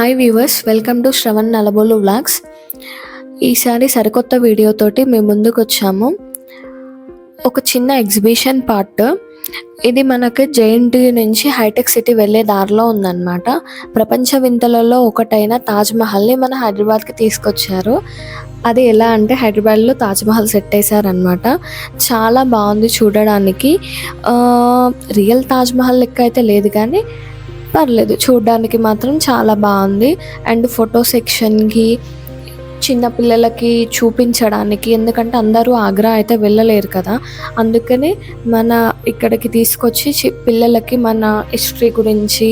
Hi viewers, welcome to Shravan Nalabolu vlogs. ఈసారి సరికొత్త వీడియోతోటి మేము ముందుకు వచ్చాము. ఒక చిన్న ఎగ్జిబిషన్ పార్ట్. ఇది మనకి జేఎన్టీయూ నుంచి హైటెక్ సిటీ వెళ్ళే దారిలో ఉందన్నమాట. ప్రపంచ వింతలలో ఒకటైన తాజ్మహల్ని మన హైదరాబాద్కి తీసుకొచ్చారు. అది ఎలా అంటే హైదరాబాద్లో తాజ్మహల్ సెట్ వేశారనమాట. చాలా బాగుంది చూడడానికి. రియల్ తాజ్మహల్ లెక్క అయితే లేదు కానీ పర్లేదు, చూడడానికి మాత్రం చాలా బాగుంది. అండ్ ఫోటో సెక్షన్కి, చిన్నపిల్లలకి చూపించడానికి, ఎందుకంటే అందరూ ఆగ్రా అయితే వెళ్ళలేరు కదా, అందుకని మన ఇక్కడికి తీసుకొచ్చి పిల్లలకి మన హిస్టరీ గురించి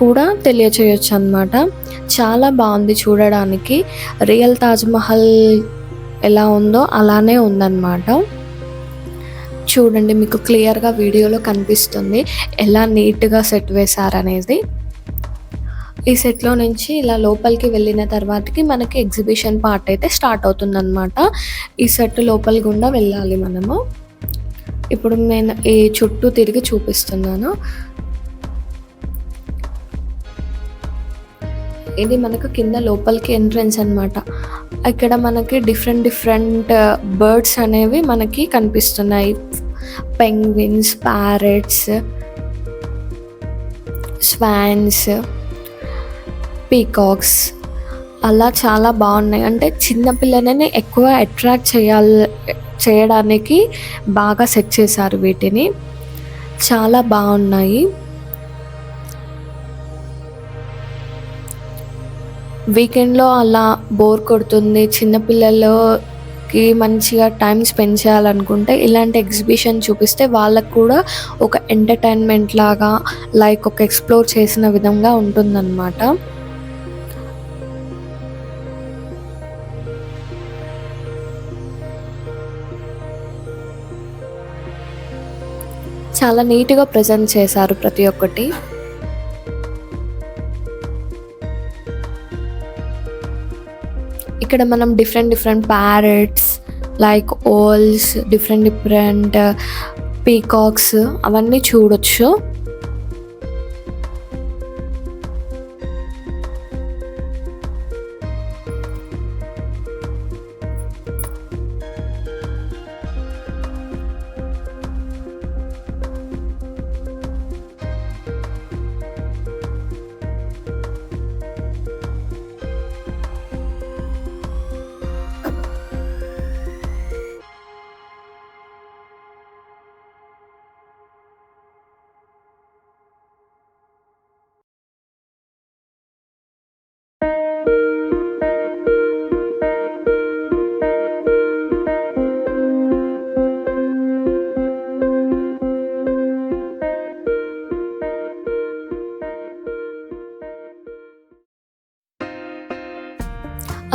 కూడా తెలియచేయొచ్చు అన్నమాట. చాలా బాగుంది చూడడానికి. రియల్ తాజ్మహల్ ఎలా ఉందో అలానే ఉందన్నమాట. చూడండి, మీకు క్లియర్గా వీడియోలో కనిపిస్తుంది ఎలా నీట్గా సెట్ వేశారనేది. ఈ సెట్లో నుంచి ఇలా లోపలికి వెళ్ళిన తర్వాతకి మనకి ఎగ్జిబిషన్ పార్ట్ అయితే స్టార్ట్ అవుతుందన్నమాట. ఈ సెట్ లోపలి గుండా వెళ్ళాలి మనము. ఇప్పుడు నేను ఈ చుట్టూ తిరిగి చూపిస్తున్నాను. ఇది మనకు కింద లోపలికి ఎంట్రన్స్ అన్నమాట. ఇక్కడ మనకి డిఫరెంట్ బర్డ్స్ అనేవి మనకి కనిపిస్తున్నాయి. పెంగ్విన్స్, ప్యారెట్స్, స్వాన్స్, పీకాక్స్ అలా చాలా బాగున్నాయి. అంటే చిన్నపిల్లలని ఎక్కువ అట్రాక్ట్ చేయడానికి బాగా సెట్ చేశారు వీటిని. చాలా బాగున్నాయి. వీకెండ్లో అలా బోర్ కొడుతుంది, చిన్నపిల్లలకి మంచిగా టైం స్పెండ్ చేయాలనుకుంటే ఇలాంటి ఎగ్జిబిషన్ చూపిస్తే వాళ్ళకు కూడా ఒక ఎంటర్టైన్మెంట్ లాగా, లైక్ ఒక ఎక్స్ప్లోర్ చేసిన విధంగా ఉంటుందన్నమాట. చాలా నీట్గా ప్రజెంట్ చేశారు ప్రతి ఒక్కటి. ఇక్కడ మనం different parrots, like wholes, different peacocks అవన్నీ చూడొచ్చు.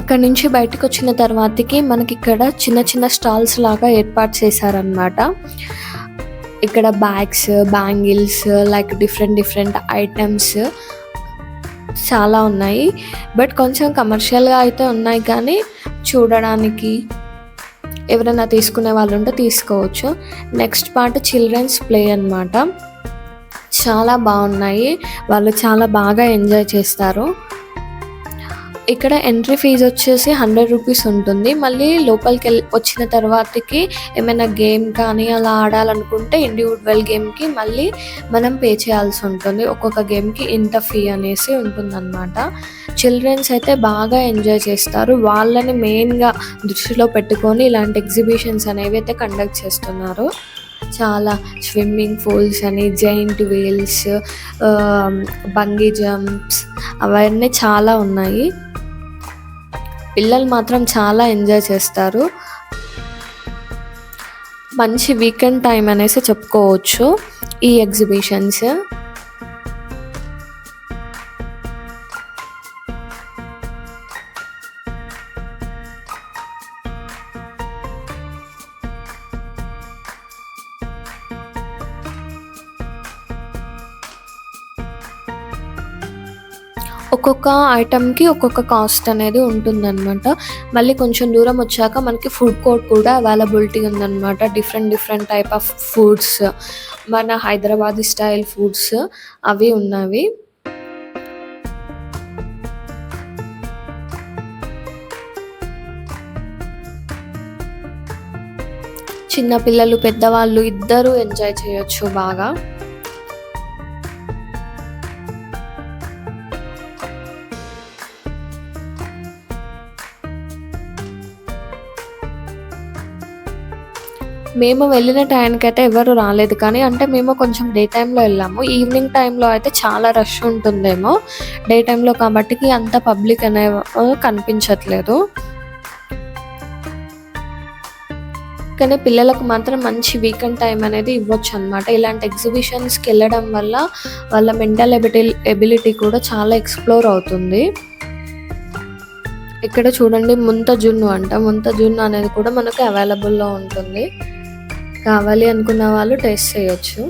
అక్కడ నుంచి బయటకు వచ్చిన తర్వాతకి మనకి ఇక్కడ చిన్న స్టాల్స్ లాగా ఏర్పాటు చేశారనమాట. ఇక్కడ bags, bangles, like different items చాలా ఉన్నాయి. బట్ కొంచెం కమర్షియల్గా అయితే ఉన్నాయి, కానీ చూడడానికి ఎవరైనా తీసుకునే వాళ్ళు ఉంటే తీసుకోవచ్చు. నెక్స్ట్ పార్ట్ చిల్డ్రన్స్ ప్లే అన్నమాట. చాలా బాగున్నాయి, వాళ్ళు చాలా బాగా ఎంజాయ్ చేస్తారు. ఇక్కడ ఎంట్రీ ఫీజు వచ్చేసి 100 రూపీస్ ఉంటుంది. మళ్ళీ లోపలికి వచ్చిన తర్వాతకి ఏమైనా గేమ్ కానీ అలా ఆడాలనుకుంటే ఇండివిజువల్ గేమ్కి మళ్ళీ మనం పే చేయాల్సి ఉంటుంది. ఒక్కొక్క గేమ్కి ఇంత ఫీ అనేసి ఉంటుందన్నమాట. చిల్డ్రన్స్ అయితే బాగా ఎంజాయ్ చేస్తారు. వాళ్ళని మెయిన్గా దృష్టిలో పెట్టుకొని ఇలాంటి ఎగ్జిబిషన్స్ అనేవి అయితే కండక్ట్ చేస్తున్నారు. చాలా స్విమ్మింగ్ పూల్స్ అని, జైంట్ వీల్స్, బంగీ జంప్స్ అవన్నీ చాలా ఉన్నాయి. పిల్లలు మాత్రం చాలా ఎంజాయ్ చేస్తారు. మంచి వీకెండ్ టైం అనేసి చెప్పుకోవచ్చు ఈ ఎగ్జిబిషన్స్. ఒక్కొక్క ఐటమ్కి ఒక్కొక్క కాస్ట్ అనేది ఉంటుందన్నమాట. మళ్ళీ కొంచెం దూరం వచ్చాక మనకి ఫుడ్ కోర్ట్ కూడా అవైలబిలిటీ ఉందన్నమాట. డిఫరెంట్ టైప్ ఆఫ్ ఫుడ్స్, మన హైదరాబాదీ స్టైల్ ఫుడ్స్ అవి ఉన్నవి. చిన్న పిల్లలు పెద్దవాళ్ళు ఇద్దరూ ఎంజాయ్ చేయొచ్చు బాగా. మేము వెళ్ళిన టైంకైతే ఎవరు రాలేదు, కానీ అంటే మేము కొంచెం డే టైంలో వెళ్ళాము. ఈవినింగ్ టైంలో అయితే చాలా రష్ ఉంటుందేమో, డే టైంలో కాబట్టి అంత పబ్లిక్ అనే కనిపించట్లేదు. కానీ పిల్లలకు మాత్రం మంచి వీకెండ్ టైం అనేది ఇవ్వచ్చు అనమాట. ఇలాంటి ఎగ్జిబిషన్స్కి వెళ్ళడం వల్ల వాళ్ళ మెంటల్ ఎబిలిటీ కూడా చాలా ఎక్స్ప్లోర్ అవుతుంది. ఇక్కడ చూడండి ముంత జున్ను అంట. ముంత జున్ను అనేది కూడా మనకు అవైలబుల్లో ఉంటుంది. కావాలి అనుకున్న వాళ్ళు టేస్ట్ చేయొచ్చు.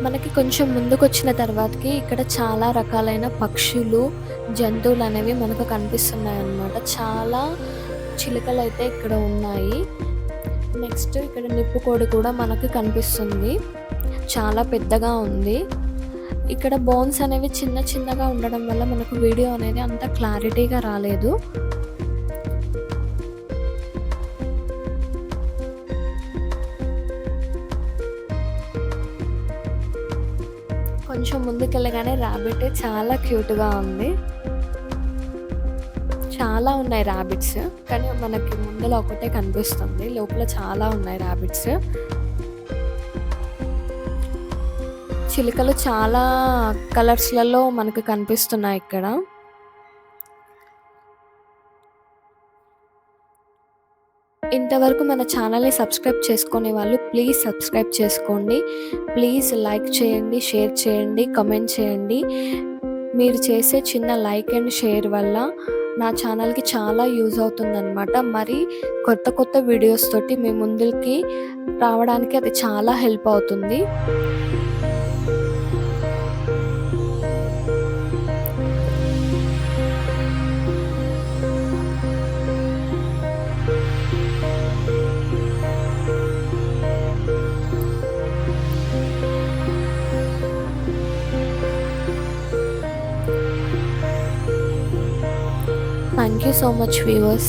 మనకి కొంచెం ముందుకొచ్చిన తర్వాతకి ఇక్కడ చాలా రకాలైన పక్షులు, జంతువులు అనేవి మనకు కనిపిస్తున్నాయన్నమాట. చాలా చిలుకలైతే ఇక్కడ ఉన్నాయి. నెక్స్ట్ ఇక్కడ నిప్పుకోడి కూడా మనకు కనిపిస్తుంది. చాలా పెద్దగా ఉంది. ఇక్కడ బోన్స్ అనేవి చిన్న చిన్నగా ఉండడం వల్ల మనకు వీడియో అనేది అంత క్లారిటీగా రాలేదు. కొంచెం ముందుకెళ్ళగానే ర్యాబిట్ చాలా క్యూట్‌గా ఉంది. చాలా ఉన్నాయి ర్యాబిట్స్. కానీ మనకి ముందులో ఒకటే కనిపిస్తుంది. లోపల చాలా ఉన్నాయి ర్యాబిట్స్. చిలుకలు చాలా కలర్స్‌లలో మనకు కనిపిస్తున్నాయి ఇక్కడ. ఇంతవరకు మన ఛానల్‌ని సబ్స్క్రైబ్ చేసుకోని వాళ్ళు ప్లీజ్ సబ్స్క్రైబ్ చేసుకోండి. ప్లీజ్ లైక్ చేయండి, షేర్ చేయండి, కామెంట్ చేయండి. మీరు చేసే చిన్న లైక్ అండ్ షేర్ వల్ల నా ఛానల్‌కి చాలా యూజ్ అవుతుందనమాట. మరి కొత్త కొత్త వీడియోస్ తోటి మీ ముందుకి రావడానికి అది చాలా హెల్ప్ అవుతుంది. Thank you so much, viewers.